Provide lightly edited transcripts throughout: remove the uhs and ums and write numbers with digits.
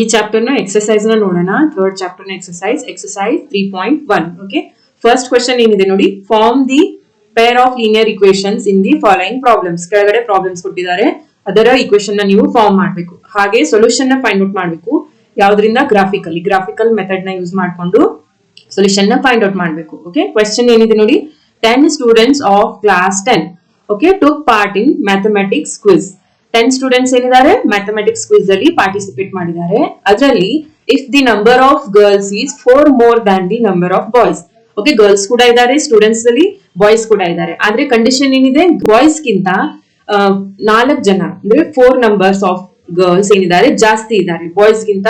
ಈ ಚಾಪ್ಟರ್ ನ ಎಕ್ಸರ್ಸೈಸ್ ನ ನೋಡೋಣ. ಥರ್ಡ್ ಚಾಪ್ಟರ್ ನ ಎಕ್ಸರ್ಸೈಸ್ 3.1. ಓಕೆ, ಫಸ್ಟ್ ಕ್ವೆಶ್ಚನ್ ಏನಿದೆ ನೋಡಿ, form the pair of linear equations in the following problems. ಕೆಳಗಡೆ ಪ್ರಾಬ್ಲಮ್ಸ್ ಕೊಟ್ಟಿದ್ದಾರೆ, ಅದರ ಇಕ್ವೇಶನ್ ನ ನೀವು ಫಾರ್ಮ್ ಮಾಡಬೇಕು. ಹಾಗೆ ಸೊಲ್ಯೂಷನ್ ನ ಫೈಂಡ್ ಔಟ್ ಮಾಡಬೇಕು. ಯಾವ್ದ್ರಿಂದ? ಗ್ರಾಫಿಕಲ್ ಮೆಥಡ್ ನ ಯೂಸ್ ಮಾಡಿಕೊಂಡು ಸೊಲ್ಯೂಷನ್ ನ ಫೈಂಡ್ ಔಟ್ ಮಾಡಬೇಕು. ಓಕೆ, ಕ್ವೆಶ್ಚನ್ ಏನಿದೆ ನೋಡಿ, 10 students of class 10 okay took part in mathematics quiz. 10 students ಏನಿದ್ದಾರೆ ಮ್ಯಾಥಮೆಟಿಕ್ಸ್ ಕ್ವಿಜ್ ಅಲ್ಲಿ ಪಾರ್ಟಿಸಿಪೇಟ್ ಮಾಡಿದ್ದಾರೆ. ಅದರಲ್ಲಿ if the number of girls is 4 more than the number of boys. Okay, girls ಕೂಡ ಇದ್ದಾರೆ, students ಅಲ್ಲಿ ಬಾಯ್ಸ್ ಕೂಡ ಇದ್ದಾರೆ. ಆದ್ರೆ ಕಂಡೀಷನ್ ಏನಿದೆ, ಬಾಯ್ಸ್ ಗಿಂತ 4 ಜನ ಅಂದ್ರೆ 4 ನಂಬರ್ಸ್ ಆಫ್ ಗರ್ಲ್ಸ್ ಏನಿದ್ದಾರೆ ಜಾಸ್ತಿ ಇದ್ದಾರೆ, ಬಾಯ್ಸ್ ಗಿಂತ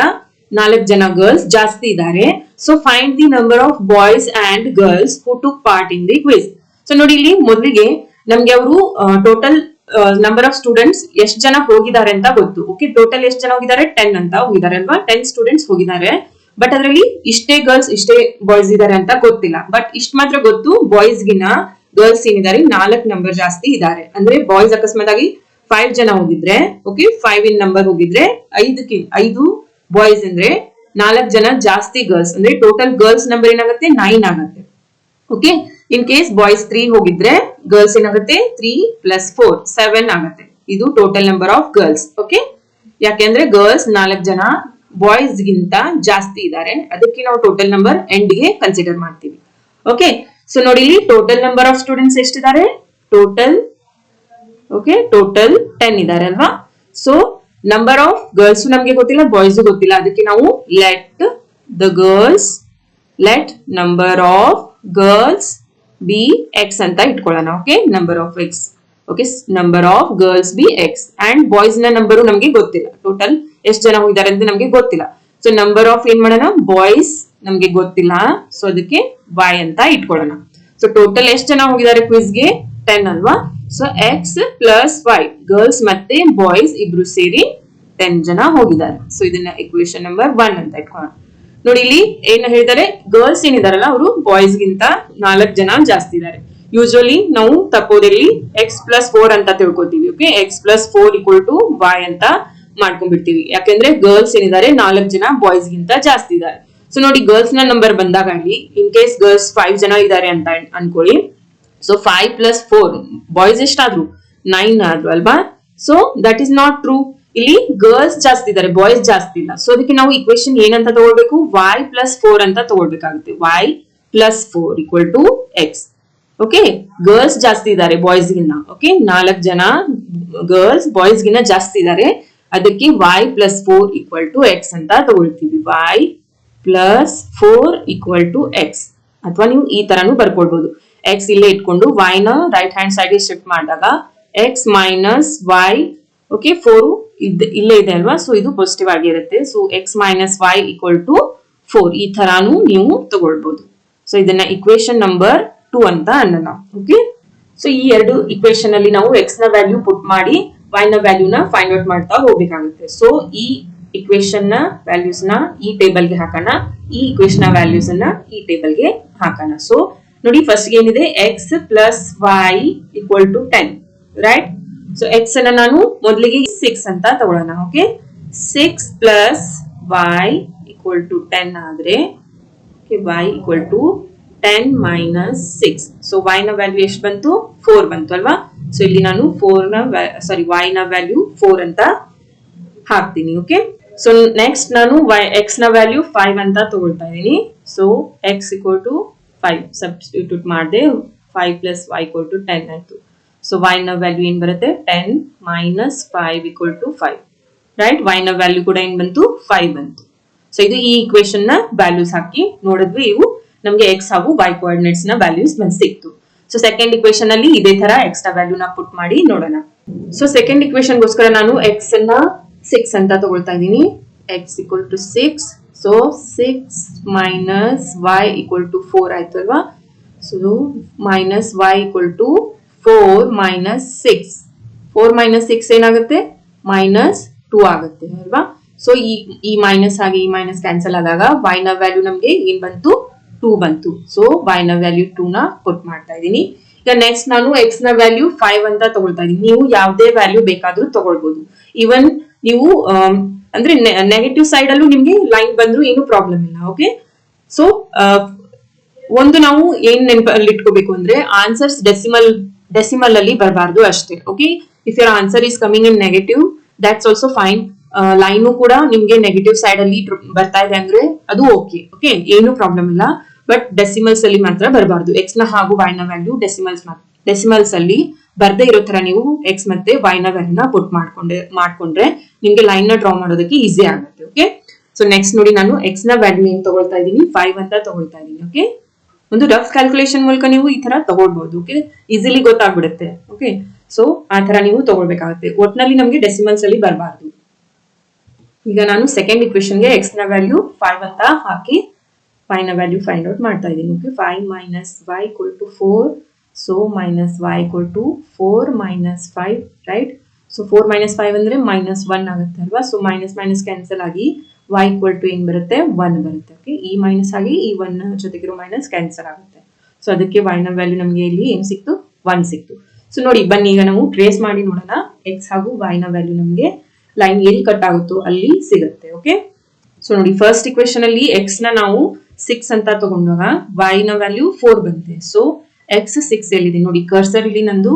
4 ಜನ ಗರ್ಲ್ಸ್ ಜಾಸ್ತಿ ಇದ್ದಾರೆ. So find the number of boys and girls who took part in the quiz. So ನೋಡಿ, ಇಲ್ಲಿ ಮೊದಲಿಗೆ ನಮ್ಗೆ ಅವರು ಟೋಟಲ್ ನಂಬರ್ ಆಫ್ ಸ್ಟೂಡೆಂಟ್ಸ್ ಎಷ್ಟು ಜನ ಹೋಗಿದ್ದಾರೆ ಅಂತ ಗೊತ್ತು. ಓಕೆ, ಟೋಟಲ್ ಎಷ್ಟು ಜನ ಹೋಗಿದ್ದಾರೆ? 10 ಅಂತ ಹೋಗಿದ್ದಾರೆ ಅಲ್ವಾ, 10 ಸ್ಟೂಡೆಂಟ್ಸ್ ಹೋಗಿದ್ದಾರೆ. ಬಟ್ ಅದರಲ್ಲಿ ಇಷ್ಟೇ ಗರ್ಲ್ಸ್ ಇಷ್ಟೇ ಬಾಯ್ಸ್ ಇದಾರೆ ಅಂತ ಗೊತ್ತಿಲ್ಲ. ಬಟ್ ಇಷ್ಟ ಮಾತ್ರ ಗೊತ್ತು, ಬಾಯ್ಸ್ ಗಿನ ಗರ್ಲ್ಸ್ ಏನಿದ್ದಾರೆ 4 ನಂಬರ್ ಜಾಸ್ತಿ ಇದ್ದಾರೆ. ಅಂದ್ರೆ ಬಾಯ್ಸ್ ಅಕಸ್ಮಾತ್ ಆಗಿ 5 ಜನ ಹೋಗಿದ್ರೆ, ಓಕೆ 5 ಇನ್ ನಂಬರ್ ಹೋಗಿದ್ರೆ 5 ಬಾಯ್ಸ್ ಅಂದ್ರೆ 4 ಜನ ಜಾಸ್ತಿ ಗರ್ಲ್ಸ್, ಅಂದ್ರೆ ಟೋಟಲ್ ಗರ್ಲ್ಸ್ ನಂಬರ್ ಏನಾಗುತ್ತೆ 9 ಆಗುತ್ತೆ. ಓಕೆ, ಇನ್ ಕೇಸ್ ಬಾಯ್ಸ್ 3 ಹೋಗಿದ್ರೆ ಗರ್ಲ್ಸ್ ಏನಾಗುತ್ತೆ 3 + 4 7 ಆಗುತ್ತೆ. ಇದು total number of girls. Okay, ಯಾಕೆಂದ್ರೆ ಗರ್ಲ್ಸ್ 4 ಜನ ಬಾಯ್ಸ್ ಗಿಂತ ಜಾಸ್ತಿ ಇದ್ದಾರೆ, ಅದಕ್ಕೆ ನಾವು ಟೋಟಲ್ ನಂಬರ್ ಎಂಡ್ ಗೆ ಕನ್ಸಿಡರ್ ಮಾಡ್ತೀವಿ. ಓಕೆ, ಸೊ ನೋಡಿ ಇಲ್ಲಿ ಟೋಟಲ್ ನಂಬರ್ ಆಫ್ ಸ್ಟೂಡೆಂಟ್ಸ್ ಎಷ್ಟಿದ್ದಾರೆ? ಟೋಟಲ್ 10 ಇದ್ದಾರೆ ಅಲ್ವಾ. ಸೊ ನಂಬರ್ ಆಫ್ ಗರ್ಲ್ಸ್ ನಮ್ಗೆ ಗೊತ್ತಿಲ್ಲ, ಬಾಯ್ಸ್ ಗೊತ್ತಿಲ್ಲ, ಅದಕ್ಕೆ ನಾವು let number of girls B X ಅಂತ ಇಟ್ಕೊಳ್ಳೋಣ. Okay, number of X. Okay, number of girls B X and boys ನ ನಂಬರು ನಮ್ಗೆ ಗೊತ್ತಿಲ್ಲ, ಟೋಟಲ್ ಎಷ್ಟು ಜನ ಹೋಗಿದ್ದಾರೆ ಅಂತ ನಮ್ಗೆ ಗೊತ್ತಿಲ್ಲ. ಸೊ ನಂಬರ್ ಆಫ್ ಏನ್ ಮಾಡೋಣ, ಬಾಯ್ಸ್ ನಮ್ಗೆ ಗೊತ್ತಿಲ್ಲ, ಸೊ ಅದಕ್ಕೆ y ಅಂತ ಇಟ್ಕೊಳ್ಳೋಣ. ಸೊ ಟೋಟಲ್ ಎಷ್ಟು ಜನ ಹೋಗಿದ್ದಾರೆ ಕ್ವಿಜ್ಗೆ? 10 ಅಲ್ವಾ. So X plus y, girls ಮತ್ತೆ ಬಾಯ್ಸ್ ಇಬ್ರು ಸೇರಿ 10 ಜನ ಹೋಗಿದ್ದಾರೆ. ಸೊ ಇದನ್ನ ಇಕ್ವೇಶನ್ ನಂಬರ್ 1 ಅಂತ ಇಟ್ಕೊಳ್ಳೋಣ. ನೋಡಿ ಇಲ್ಲಿ ಏನ್ ಹೇಳಿದ್ದಾರೆ, ಗರ್ಲ್ಸ್ ಏನಿದಾರಲ್ಲ ಅವರು ಬಾಯ್ಸ್ ಗಿಂತ 4 ಜನ ಜಾಸ್ತಿ ಇದ್ದಾರೆ. ಯೂಶುವಲಿ ನಾವು ತಪ್ಪೋದಲ್ಲಿ x+4 ಅಂತ ತಿಳ್ಕೊತೀವಿ. ಓಕೆ, x+4 = y ಅಂತ ಮಾಡ್ಕೊಂಡ್ಬಿಡ್ತೀವಿ. ಯಾಕಂದ್ರೆ ಗರ್ಲ್ಸ್ ಏನಿದ್ದಾರೆ 4 ಜನ ಬಾಯ್ಸ್ ಗಿಂತ ಜಾಸ್ತಿ ಇದ್ದಾರೆ. ಸೊ ನೋಡಿ, ಗರ್ಲ್ಸ್ ನ ನಂಬರ್ ಬಂದಾಗ ಅಲ್ಲಿ ಇನ್ ಕೇಸ್ ಗರ್ಲ್ಸ್ 5 ಜನ ಇದ್ದಾರೆ ಅಂತ ಅನ್ಕೊಳ್ಳಿ. ಸೊ 5 + 4 ಬಾಯ್ಸ್ ಎಷ್ಟಾದ್ರು 9 ಆದ್ರು ಅಲ್ವಾ. So that is not true. ಇಲ್ಲಿ ಗರ್ಲ್ಸ್ ಜಾಸ್ತಿ ಇದ್ದಾರೆ, ಬಾಯ್ಸ್ ಜಾಸ್ತಿ ಇಲ್ಲ. ಸೊ ಅದಕ್ಕೆ ನಾವು ಇಕ್ವೇಶನ್ ಏನಂತ ತಗೊಳ್ಬೇಕು? y+4 ಅಂತ ತಗೊಳ್ಬೇಕಾಗುತ್ತೆ. y+4 = x. ಓಕೆ, ಗರ್ಲ್ಸ್ ಜಾಸ್ತಿ ಇದ್ದಾರೆ ಬಾಯ್ಸ್ ಗಿನ್ನ. ಓಕೆ, 4 ಜನ ಗರ್ಲ್ಸ್ ಬಾಯ್ಸ್ ಗಿನ್ನ ಜಾಸ್ತಿ ಇದ್ದಾರೆ, ಅದಕ್ಕೆ y+4 = x ಅಂತ ತಗೊಳ್ತೀವಿ. y+4 = x. ಅಥವಾ ನೀವು ಈ ತರಾನು ಬರ್ಕೊಳ್ಬಹುದು. x ಇಲ್ಲೇ ಇಟ್ಕೊಂಡು y ನ ರೈಟ್ ಹ್ಯಾಂಡ್ ಸೈಡ್ ಶಿಫ್ಟ್ ಮಾಡಿದಾಗ x - y. ಓಕೆ, 4 ಇಲ್ಲೇ ಇದೆ ಅಲ್ವಾ, ಸೊ ಇದು ಪಾಸಿಟಿವ್ ಆಗಿರುತ್ತೆ. ಸೊ x - y = 4 ಈ ತರಾನು ನೀವು ತಗೊಳ್ಬಹುದು. ಸೊ ಇದನ್ನ ಇಕ್ವೇಶನ್ ನಂಬರ್ 2 ಅಂತ ಅನ್ನೋಣ. ಓಕೆ, ಸೊ ಈ ಎರಡು ಇಕ್ವೇಶನ್ ಅಲ್ಲಿ ನಾವು x ನ ವ್ಯಾಲ್ಯೂ ಪುಟ್ ಮಾಡಿ y ನ ವ್ಯಾಲ್ಯೂನ ಫೈಂಡ್ ಔಟ್ ಮಾಡ್ತಾ ಹೋಗ್ಬೇಕಾಗುತ್ತೆ. ಸೊ ಈ ಇಕ್ವೇಶನ್ ನ ವ್ಯಾಲ್ಯೂಸ್ ನ ಈ ಟೇಬಲ್ ಗೆ ಹಾಕೋಣ, ಈ ಇಕ್ವೇಶನ್ ನ ವ್ಯಾಲ್ಯೂಸ್ ಅನ್ನ ಈ ಟೇಬಲ್ ಗೆ ಹಾಕೋಣ. ಸೊ ನೋಡಿ, ಫಸ್ಟ್ ಏನಿದೆ x + y = 10 right. So x ಅನ್ನ ನಾನು ಮೊದಲಿಗೆ 6 ಅಂತ ತಗೊಳ್ಳೋಣ. ಓಕೆ, 6 + y = 10 ಆದ್ರೆ y = 10 - 6. ಸೊ y ನ ವ್ಯಾಲ್ಯೂ ಎಷ್ಟು ಬಂತು? 4 ಬಂತು ಅಲ್ವಾ. ಸೊ ಇಲ್ಲಿ ನಾನು y ನ ವ್ಯಾಲ್ಯೂ 4 ಅಂತ ಹಾಕ್ತೀನಿ. ಓಕೆ, ಸೊ ನೆಕ್ಸ್ಟ್ ನಾನು x ನ ವ್ಯಾಲ್ಯೂ 5 ಅಂತ ತಗೊಳ್ತಾ ಇದೀನಿ. ಸೊ x = 5 ಸಬ್ಸ್ಟಿಟ್ಯೂಟ್ ಮಾಡಿದೆ, 5 + y = 10 ಆಯ್ತು. ಸೊ y ನ ವ್ಯಾಲ್ಯೂ ಏನ್ ಬರುತ್ತೆ? 10 - 5 = 5 ರೈಟ್. y ನ ವ್ಯಾಲ್ಯೂ ಕೂಡ ಏನ್ ಬಂತು? 5 ಬಂತು. ಸೊ ಇದು ಈ ಇಕ್ವೇಶನ್ ನ ವ್ಯಾಲ್ಯೂಸ್ ಹಾಕಿ ನೋಡಿದ್ವಿ, ಇವು ನಮ್ಗೆ x ಹಾಗೂ y ಕೋಆರ್ಡಿನೇಟ್ಸ್ ನ ವ್ಯಾಲ್ಯೂಸ್ ಸಿಕ್ತು. ಸೊ ಸೆಕೆಂಡ್ ಇಕ್ವೇಶನ್ ಅಲ್ಲಿ ಇದೇ ತರ x ನ ವ್ಯಾಲ್ಯೂ ನ ಪುಟ್ ಮಾಡಿ ನೋಡೋಣ. ಸೊ ಸೆಕೆಂಡ್ ಇಕ್ವೇಶನ್ ಗೋಸ್ಕರ ನಾನು x ಅನ್ನ 6 ಅಂತ ತಗೊಳ್ತಾ ಇದೀನಿ. x = 6. ಸೊ 6 - y = 4 ಆಯ್ತು ಅಲ್ವಾ. So -y = 4 - 6. 4 - 6 ಏನಾಗುತ್ತೆ? -2 ಆಗುತ್ತೆ ಅಲ್ವಾ. ಸೊ ಈ ಮೈನಸ್ ಆಗಿ ಈ ಮೈನಸ್ ಕ್ಯಾನ್ಸಲ್ ಆದಾಗ y ನ ವ್ಯಾಲ್ಯೂ ನಮ್ಗೆ ಏನ್ ಬಂತು? 2 ಬಂತು. ಸೊ y ನ ವ್ಯಾಲ್ಯೂ 2 ನ ಪುಟ್ ಮಾಡ್ತಾ ಇದೀನಿ. ಈಗ ನೆಕ್ಸ್ಟ್ ನಾನು x ನ ವ್ಯಾಲ್ಯೂ 5 ಅಂತ ತಗೊಳ್ತಾ ಇದೀನಿ. ನೀವು ಯಾವುದೇ ವ್ಯಾಲ್ಯೂ ಬೇಕಾದ್ರೂ ತಗೊಳ್ಬಹುದು. ಇವನ್ ನೀವು ಅಂದ್ರೆ ನೆಗೆಟಿವ್ ಸೈಡ್ ಅಲ್ಲೂ ನಿಮ್ಗೆ ಲೈನ್ ಬಂದ್ರು ಏನು ಪ್ರಾಬ್ಲಮ್ ಇಲ್ಲ. ಓಕೆ, ಸೊ ಒಂದು ನಾವು ಏನ್ ನೆನಪಲ್ಲಿ ಇಟ್ಕೋಬೇಕು ಅಂದ್ರೆ ಆನ್ಸರ್ಸ್ ಡೆಸಿಮಲ್ ಅಲ್ಲಿ ಬರಬಾರ್ದು ಅಷ್ಟೇ. Okay, if your answer is coming in negative that's also fine. Line ಕೂಡ ನಿಮ್ಗೆ ನೆಗೆಟಿವ್ ಸೈಡ್ ಅಲ್ಲಿ ಬರ್ತಾ ಇದೆ ಅಂದ್ರೆ ಅದು ಓಕೆ. ಓಕೆ, ಏನು ಪ್ರಾಬ್ಲಮ್ ಇಲ್ಲ. ಬಟ್ ಡೆಸಿಮಲ್ಸ್ ಅಲ್ಲಿ ಮಾತ್ರ ಬರಬಾರ್ದು. ಎಕ್ಸ್ ನ ಹಾಗೂ ವೈ ನ ವ್ಯಾಲ್ಯೂ ಡೆಸಿಮಲ್ಸ್ ಅಲ್ಲಿ ಬರ್ದೇ ಇರೋ ತರ ನೀವು ಎಕ್ಸ್ ಮತ್ತೆ ವೈ ನ ವ್ಯಾಲ್ಯೂನ ಪುಟ್ ಮಾಡ್ಕೊಂಡ್ರೆ ನಿಮ್ಗೆ ಲೈನ್ ನ ಡ್ರಾ ಮಾಡೋದಕ್ಕೆ ಈಸಿ ಆಗುತ್ತೆ. ಓಕೆ, ಸೊ ನೆಕ್ಸ್ಟ್ ನೋಡಿ, ನಾನು ಎಕ್ಸ್ ನ ವ್ಯಾಲ್ಯೂ ಏನ್ ತಗೊಳ್ತಾ ಇದ್ದೀನಿ, 5 ಅಂತ ತಗೊಳ್ತಾ ಇದ್ದೀನಿ. ಓಕೆ, ಒಂದು ರಫ್ ಕ್ಯಾಲ್ಕುಲೇಷನ್ ಮೂಲಕ ನೀವು ಈ ತರ ತಗೊಳ್ಬಹುದು. ಓಕೆ, ಈಸಿಲಿ ಗೊತ್ತಾಗ್ಬಿಡುತ್ತೆ. ಓಕೆ, ಸೊ ಆ ತರ ನೀವು ತಗೊಳ್ಬೇಕಾಗುತ್ತೆ. ಒಟ್ನಲ್ಲಿ ನಮ್ಗೆ ಡೆಸಿಮಲ್ಸ್ ಅಲ್ಲಿ ಬರಬಾರ್ದು. ಈಗ ನಾನು ಸೆಕೆಂಡ್ ಇಕ್ವೇಶನ್ಗೆ ಎಕ್ಸ್ ನ ವ್ಯಾಲ್ಯೂ 5 ಅಂತ ಹಾಕಿ y ನ ವ್ಯಾಲ್ಯೂ ಫೈಂಡ್ ಔಟ್ ಮಾಡ್ತಾ ಇದ್ದೀನಿ. Okay, 5 minus y equal to 4, so minus y equal to 4 minus 5, right? So 4 minus 5 ಅಂದ್ರೆ -1 ಆಗುತ್ತೆ ಅಲ್ವಾ? ಸೊ ಮೈನಸ್ ಮೈನಸ್ ಕ್ಯಾನ್ಸಲ್ ಆಗಿ y equal to ಏನ್ ಬರುತ್ತೆ, 1 ಬರುತ್ತೆ. ಓಕೆ, ಈ ಮೈನಸ್ ಆಗಿ ಈ 1 ಜೊತೆಗಿರೋ ಮೈನಸ್ ಕ್ಯಾನ್ಸಲ್ ಆಗುತ್ತೆ. ಸೊ ಅದಕ್ಕೆ y ನ ವ್ಯಾಲ್ಯೂ ನಮಗೆ ಇಲ್ಲಿ ಏನ್ ಸಿಕ್ತು, 1 ಸಿಕ್ತು. ಸೊ ನೋಡಿ, ಬನ್ನಿ ಈಗ ನಾವು ಟ್ರೇಸ್ ಮಾಡಿ ನೋಡೋಣ. x ಹಾಗೂ y ನ ವ್ಯಾಲ್ಯೂ ನಮಗೆ ಲೈನ್ ಎಲ್ಲಿ ಕಟ್ ಆಗುತ್ತೋ ಅಲ್ಲಿ ಸಿಗುತ್ತೆ. ಓಕೆ, ಸೊ ನೋಡಿ, ಫಸ್ಟ್ ಇಕ್ವೇಶನ್ ಅಲ್ಲಿ x ನ ನಾವು 6 ಅಂತ ತಗೊಂಡಾಗ y ನ ವ್ಯಾಲ್ಯೂ 4 ಬಂದಿದೆ. ಸೊ x 6 ಎಲ್ಲಿದೆ ನೋಡಿ, ಕರ್ಸರ್ ಇಲ್ಲಿ ನಂದು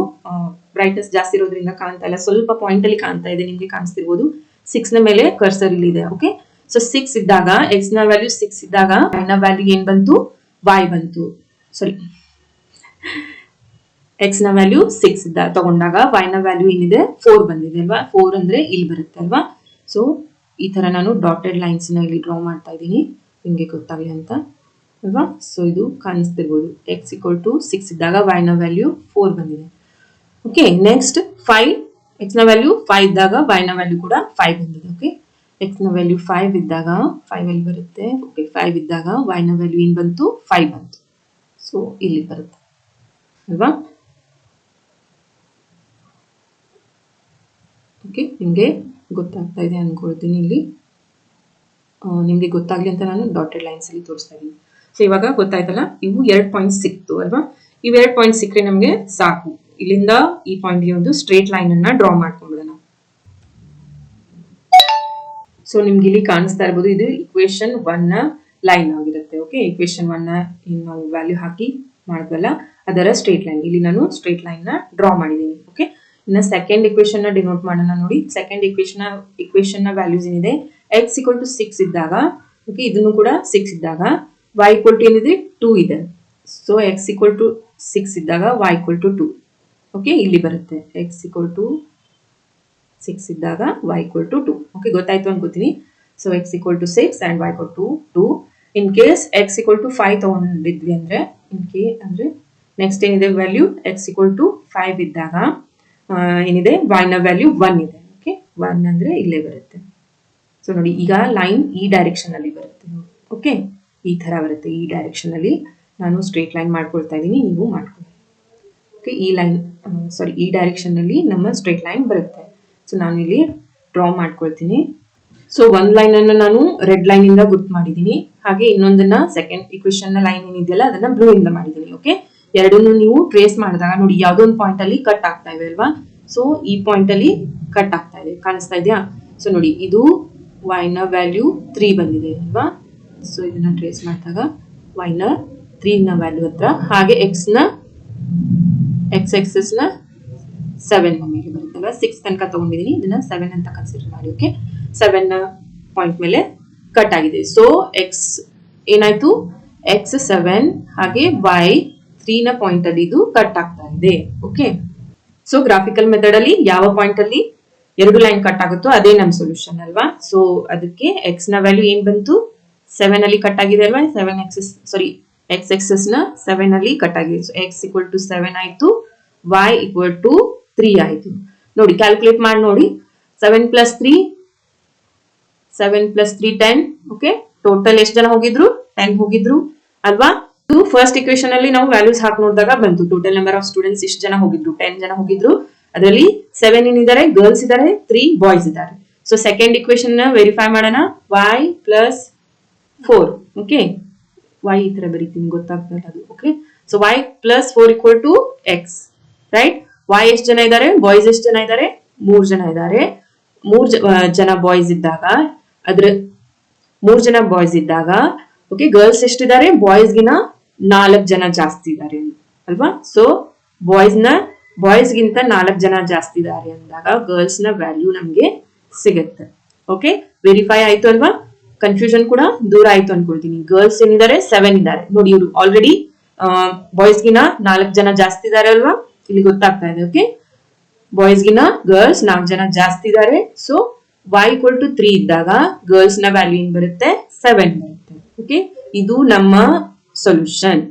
ಬ್ರೈಟ್ನೆಸ್ ಜಾಸ್ತಿ ಇರೋದ್ರಿಂದ ಕಾಣ್ತಾ ಇಲ್ಲ, ಸ್ವಲ್ಪ ಪಾಯಿಂಟ್ ಅಲ್ಲಿ ಕಾಣ್ತಾ ಇದೆ, ನಿಮ್ಗೆ ಕಾಣಿಸ್ತಿರ್ಬೋದು. 6 ನ ಮೇಲೆ ಕರ್ಸರ್ ಇಲ್ಲಿ ಇದೆ. ಓಕೆ, ಸೊ 6 ಇದ್ದಾಗ x ನ ವ್ಯಾಲ್ಯೂ 6 ಇದ್ದಾಗ y ನ ವ್ಯಾಲ್ಯೂ ಏನ್ ಬಂತು, y ಬಂತು. ಸಾರಿ, x ನ ವ್ಯಾಲ್ಯೂ 6 ತಗೊಂಡಾಗ y ನ ವ್ಯಾಲ್ಯೂ ಏನಿದೆ, 4 ಬಂದಿದೆ ಅಲ್ವಾ? 4 ಅಂದ್ರೆ ಇಲ್ಲಿ ಬರುತ್ತೆ ಅಲ್ವಾ? ಸೊ ಈ ತರ ನಾನು ಡಾಟೆಡ್ ಲೈನ್ಸ್ ನ ಇಲ್ಲಿ ಡ್ರಾ ಮಾಡ್ತಾ ಇದ್ದೀನಿ, ನಿಮ್ಗೆ ಗೊತ್ತಾಗಲಿ ಅಂತ ಅಲ್ವಾ? ಸೊ ಇದು ಕಾಣಿಸ್ತಿರ್ಬೋದು. x equal to 6 ಇದ್ದಾಗ y ನ ವ್ಯಾಲ್ಯೂ 4 ಬಂದಿದೆ. ಓಕೆ, ನೆಕ್ಸ್ಟ್ 5, x ನ ವ್ಯಾಲ್ಯೂ 5 ಇದ್ದಾಗ y ನ ವ್ಯಾಲ್ಯೂ ಕೂಡ 5 ಬಂದಿದೆ. ಓಕೆ, x ನ ವ್ಯಾಲ್ಯೂ 5 ಇದ್ದಾಗ 5 ಅಲ್ಲಿ ಬರುತ್ತೆ. ಓಕೆ, 5 ಇದ್ದಾಗ y ನ ವ್ಯಾಲ್ಯೂ ಏನ್ ಬಂತು, 5 ಬಂತು. ಸೊ ಇಲ್ಲಿ ಬರುತ್ತೆ ಅಲ್ವಾ? ಓಕೆ, ನಿಮ್ಗೆ ಗೊತ್ತಾಗ್ತಾ ಇದೆ ಅನ್ಕೊಳ್ತೀನಿ. ಇಲ್ಲಿ ನಿಮ್ಗೆ ಗೊತ್ತಾಗ್ಲಿ ಅಂತ ನಾನು ಡಾಟೆಡ್ ಲೈನ್ಸ್ ಅಲ್ಲಿ ತೋರಿಸ್ತಾ ಇದ್ದೀನಿ. ಸೊ ಇವಾಗ ಗೊತ್ತಾಯ್ತಲ್ಲ, ಇವು 2 ಪಾಯಿಂಟ್ ಸಿಕ್ತು ಅಲ್ವಾ? ಇವು 2 ಪಾಯಿಂಟ್ ಸಿಕ್ಕರೆ ನಮ್ಗೆ ಸಾಕು. ಇಲ್ಲಿಂದ ಈ ಪಾಯಿಂಟ್ಗೆ ಒಂದು ಸ್ಟ್ರೇಟ್ ಲೈನ್ ಅನ್ನ ಡ್ರಾ ಮಾಡ್ಕೊಂಡ್ಬಿಡೋಣ. ಸೊ ನಿಮ್ಗೆ ಇಲ್ಲಿ ಕಾಣಿಸ್ತಾ ಇರ್ಬೋದು, ಇದು ಇಕ್ವೇಶನ್ 1 ನ ಲೈನ್ ಆಗಿರುತ್ತೆ. ಓಕೆ, ಇಕ್ವೇಶನ್ 1 ನ ನಾವು ವ್ಯಾಲ್ಯೂ ಹಾಕಿ ಮಾಡಿದ್ವಲ್ಲ ಅದರ ಸ್ಟ್ರೇಟ್ ಲೈನ್. ಇಲ್ಲಿ ನಾನು ಸ್ಟ್ರೇಟ್ ಲೈನ್ ನ ಡ್ರಾ ಮಾಡಿದ್ದೀನಿ. ಓಕೆ, ಇನ್ನ ಸೆಕೆಂಡ್ ಇಕ್ವೇಶನ್ ನ ಡಿನೋಟ್ ಮಾಡೋಣ. ನೋಡಿ, ಸೆಕೆಂಡ್ ಇಕ್ವೇಶನ್ ನ ವ್ಯಾಲ್ಯೂಸ್ ಏನಿದೆ, x equal to 6 ಇದ್ದಾಗ, ಓಕೆ, ಇದನ್ನು ಕೂಡ 6 ಇದ್ದಾಗ y equal to ಏನಿದೆ, 2 ಇದೆ. ಸೊ x equal to 6 ಇದ್ದಾಗ y equal to 2. ಓಕೆ, ಇಲ್ಲಿ ಬರುತ್ತೆ x equal to 6 ಇದ್ದಾಗ y equal to 2. ಓಕೆ, ಗೊತ್ತಾಯ್ತು ಅನ್ಕೋತೀನಿ. So x equal to 6 and y equal to 2. In case x equal to 5 ತಗೊಂಡಿದ್ವಿ ಅಂದ್ರೆ, ಅಂದ್ರೆ ನೆಕ್ಸ್ಟ್ ಏನಿದೆ ವ್ಯಾಲ್ಯೂ, x equal to 5 ಇದ್ದಾಗ ಏನಿದೆ, y ನ ವ್ಯಾಲ್ಯೂ 1 ಇದೆ. ಓಕೆ, 1 ಅಂದ್ರೆ ಇಲ್ಲೇ ಬರುತ್ತೆ. ಸೊ ನೋಡಿ, ಈಗ ಲೈನ್ ಈ ಡೈರೆಕ್ಷನ್ ಅಲ್ಲಿ ಬರುತ್ತೆ. ಓಕೆ, ಈ ತರ ಬರುತ್ತೆ. ಈ ಡೈರೆಕ್ಷನ್ ಅಲ್ಲಿ ನಾನು ಸ್ಟ್ರೇಟ್ ಲೈನ್ ಮಾಡ್ಕೊಳ್ತಾ ಇದ್ದೀನಿ, ನೀವು ಮಾಡ್ಕೊಳ್ಳಿ. ಓಕೆ, ಈ ಲೈನ್ ಈ ಡೈರೆಕ್ಷನ್ ಅಲ್ಲಿ ನಮ್ಮ ಸ್ಟ್ರೇಟ್ ಲೈನ್ ಬರುತ್ತೆ. ಸೊ ನಾನು ಇಲ್ಲಿ ಡ್ರಾ ಮಾಡ್ಕೊಳ್ತೀನಿ. ಸೊ ಒಂದ್ ಲೈನ್ ಅನ್ನ ನಾನು ರೆಡ್ ಲೈನ್ ಇಂದ ಗುರ್ತು ಮಾಡಿದೀನಿ, ಹಾಗೆ ಇನ್ನೊಂದನ್ನ ಸೆಕೆಂಡ್ ಇಕ್ವೇಶನ್ ನ ಲೈನ್ ಏನಿದೆಯಲ್ಲ ಅದನ್ನ ಬ್ಲೂ ಇಂದ ಮಾಡಿದೀನಿ. ಓಕೆ, ಎರಡನ್ನು ನೀವು ಟ್ರೇಸ್ ಮಾಡಿದಾಗ ನೋಡಿ, ಯಾವ್ದೋ ಒಂದು ಪಾಯಿಂಟ್ ಅಲ್ಲಿ ಕಟ್ ಆಗ್ತಾ ಇದೆ ಅಲ್ವಾ? ಸೊ ಈ ಪಾಯಿಂಟ್ ಅಲ್ಲಿ ಕಟ್ ಆಗ್ತಾ ಇದೆ, ಕಾಣಿಸ್ತಾ ಇದೆಯಾ? ಸೊ ನೋಡಿ, ಇದು y ನ ವ್ಯಾಲ್ಯೂ 3 ಬಂದಿದೆ ಅಲ್ವಾ? ಸೊ ಇದನ್ನ ಟ್ರೇಸ್ ಮಾಡಿದಾಗ y ನ 3 ನ ವ್ಯಾಲ್ಯೂ ಹತ್ರ, ಹಾಗೆ x ಆಕ್ಸಿಸ್ ನ 7 ಮೇಲೆ ಬರುತ್ತೆ ಅಲ್ವಾ? 6 ತನಕ ತಗೊಂಡಿದ್ದೀನಿ, ಇದನ್ನ 7 ಅಂತ ಕನ್ಸಿಡರ್ ಮಾಡಿ. ಓಕೆ, 7 ನ ಪಾಯಿಂಟ್ ಮೇಲೆ ಕಟ್ ಆಗಿದೆ. ಸೊ x ಏನಾಯ್ತು, x 7 ಹಾಗೆ y 3 ನ ಪಾಯಿಂಟ್ ಅಲ್ಲಿ ಇದು ಕಟ್ ಆಗ್ತಾ ಇದೆ. ಓಕೆ, ಸೊ ಗ್ರಾಫಿಕಲ್ ಮೆಥಡ್ ಅಲ್ಲಿ ಯಾವ ಪಾಯಿಂಟ್ ಅಲ್ಲಿ 2 ಲೈನ್ ಕಟ್ ಆಗುತ್ತೋ ಅದೇ ನಮ್ ಸೊಲ್ಯೂಷನ್ ಅಲ್ವಾ? ಸೊ ಅದಕ್ಕೆ x ನ ವ್ಯಾಲ್ಯೂ ಏನ್ ಬಂತು, 7 ಅಲ್ಲಿ ಕಟ್ ಆಗಿದೆ ಅಲ್ವಾ? x ಆಕ್ಸಿಸ್ ನ 7 ಅಲ್ಲಿ ಕಟ್ ಆಗಿದೆ. ಸೊ x equal to 7 ಆಯ್ತು, y equal to 3 ಆಯ್ತು. ನೋಡಿ, ಕ್ಯಾಲ್ಕುಲೇಟ್ ಮಾಡಿ ನೋಡಿ. 7 plus 3 10. ಓಕೆ, ಟೋಟಲ್ ಎಷ್ಟು ಜನ ಹೋಗಿದ್ರು, 10 ಹೋಗಿದ್ರು ಅಲ್ವಾ? ಇದು ಫಸ್ಟ್ ಇಕ್ವೇಶನ್ ಅಲ್ಲಿ ನಾವು ವ್ಯಾಲ್ಯೂಸ್ ಹಾಕಿ ನೋಡಿದಾಗ ಬಂತು. ಟೋಟಲ್ ನಂಬರ್ ಆಫ್ ಸ್ಟೂಡೆಂಟ್ಸ್ ಇಷ್ಟು ಜನ ಹೋಗಿದ್ರು, 10 ಜನ ಹೋಗಿದ್ರು. ಅದರಲ್ಲಿ 7 ಏನಿದ್ದಾರೆ, ಗರ್ಲ್ಸ್ ಇದ್ದಾರೆ, 3 ಬಾಯ್ಸ್ ಇದ್ದಾರೆ. ಸೊ ಸೆಕೆಂಡ್ ಇಕ್ವೇಶನ್ ನ ವೆರಿಫೈ ಮಾಡೋಣ. y plus 4. ಓಕೆ, y ಈ ತರ ಬರೀತೀನಿ, ಗೊತ್ತಾಗ್ತಾ ಇಲ್ಲ ಅದು. Okay, so y plus 4 equal to x, right? y ಎಷ್ಟು ಜನ ಇದ್ದಾರೆ, ಬಾಯ್ಸ್ ಎಷ್ಟು ಜನ ಇದ್ದಾರೆ, 3 ಜನ ಇದ್ದಾರೆ. ಜನ ಬಾಯ್ಸ್ ಇದ್ದಾಗ ಅದ್ರ 3 ಜನ ಬಾಯ್ಸ್ ಇದ್ದಾಗ ಓಕೆ ಗರ್ಲ್ಸ್ ಎಷ್ಟಿದ್ದಾರೆ ಬಾಯ್ಸ್ಗಿನ 4 ಜನ ಜಾಸ್ತಿ ಇದ್ದಾರೆ ಅಲ್ವಾ. ಸೊ ಬಾಯ್ಸ್ಗಿಂತ 4 ಜನ ಜಾಸ್ತಿ ಇದ್ದಾರೆ ಅಂದಾಗ ಗರ್ಲ್ಸ್ ನ ವ್ಯಾಲ್ಯೂ ನಮ್ಗೆ ಸಿಗುತ್ತೆ. ಓಕೆ ವೆರಿಫೈ ಆಯ್ತು ಅಲ್ವಾ, ಕನ್ಫ್ಯೂಷನ್ ಕೂಡ ದೂರ ಆಯ್ತು ಅನ್ಕೊಳ್ತೀನಿ. ಗರ್ಲ್ಸ್ ಏನಿದ್ದಾರೆ 7 ಇದ್ದಾರೆ ನೋಡಿ, ಇವರು ಆಲ್ರೆಡಿ ಬಾಯ್ಸ್ಗಿನ 4 ಜನ ಜಾಸ್ತಿ ಇದ್ದಾರೆ ಅಲ್ವಾ, ಇಲ್ಲಿ ಗೊತ್ತಾಗ್ತಾ ಇದೆ. ಓಕೆ ಬಾಯ್ಸ್ಗಿನ ಗರ್ಲ್ಸ್ 4 ಜನ ಜಾಸ್ತಿ ಇದ್ದಾರೆ. ಸೊ y = 3 ಇದ್ದಾಗ ಗರ್ಲ್ಸ್ ನ ವ್ಯಾಲ್ಯೂ ಏನ್ ಬರುತ್ತೆ 7 ಬರುತ್ತೆ. ಓಕೆ ಇದು ನಮ್ಮ ಸೊಲ್ಯೂಷನ್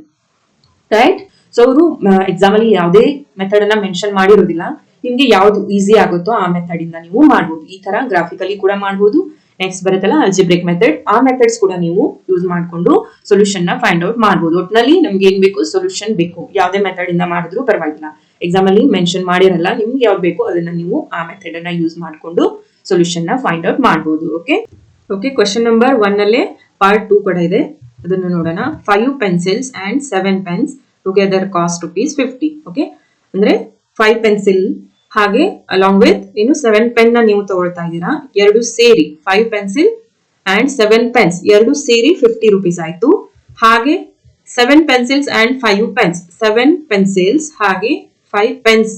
ರೈಟ್. ಸೊ ಅವರು ಎಕ್ಸಾಮ್ ಅಲ್ಲಿ ಯಾವುದೇ ಮೆಥಡ್ ಅನ್ನ ಮೆನ್ಷನ್ ಮಾಡಿರೋದಿಲ್ಲ, ನಿಮ್ಗೆ ಯಾವ್ದು ಈಸಿ ಆಗುತ್ತೋ ಆ ಮೆಥಡ್ ಇಂದ ನೀವು ಮಾಡಬಹುದು. ಈ ತರ ಗ್ರಾಫಿಕಲಿ ಕೂಡ ಮಾಡಬಹುದು. ನೆಕ್ಸ್ಟ್ ಬರುತ್ತಲ್ಲ ಅಲ್ಜಿಬ್ರಿಕ್ ಮೆಥಡ್, ಆ ಮೆಥಡ್ಸ್ ಕೂಡ ನೀವು ಯೂಸ್ ಮಾಡ್ಕೊಂಡು ಸೊಲ್ಯೂಷನ್ ನ ಫೈಂಡ್ ಔಟ್ ಮಾಡಬಹುದು. ಒಟ್ನಲ್ಲಿ ನಮ್ಗೆ ಏನ್ ಬೇಕು ಸೊಲ್ಯೂಷನ್ ಬೇಕು, ಯಾವುದೇ ಮೆಥಡ್ ಇಂದ ಮಾಡಿದ್ರು ಪರವಾಗಿಲ್ಲ. ಎಕ್ಸಾಮ್ ಅಲ್ಲಿ ಮೆನ್ಷನ್ ಮಾಡಿರಲ್ಲ, ನಿಮ್ಗೆ ಯಾವ್ದು ಬೇಕು ಅದನ್ನ ನೀವು ಆ ಮೆಥಡ್ ಅನ್ನ ಯೂಸ್ ಮಾಡ್ಕೊಂಡು ಸೊಲ್ಯೂಷನ್ ನ ಫೈಂಡ್ ಔಟ್ ಮಾಡಬಹುದು. ಓಕೆ ಕ್ವೆಶ್ಚನ್ ನಂಬರ್ 1 ಅಲ್ಲೇ ಪಾರ್ಟ್ 2 ಕೂಡ ಇದೆ, ಅದನ್ನು ನೋಡೋಣ. 5 pencils and 7 pens together cost ₹50. Okay ಅಂದ್ರೆ 5 ಪೆನ್ಸಿಲ್ ಹಾಗೆ ಅಲಾಂಗ್ ವಿತ್ 7 ಪೆನ್ ನ ನೀವು ತಗೊಳ್ತಾ ಇದ್ದೀರಾ, ಎರಡು ಸೇರಿ 5 ಪೆನ್ಸಿಲ್ ಅಂಡ್ 7 ಪೆನ್ಸ್ ಎರಡು ಸೇರಿ ₹50 ಆಯ್ತು. ಹಾಗೆ 7 pencils and 5 pens 7 pencils ಹಾಗೆ 5 pens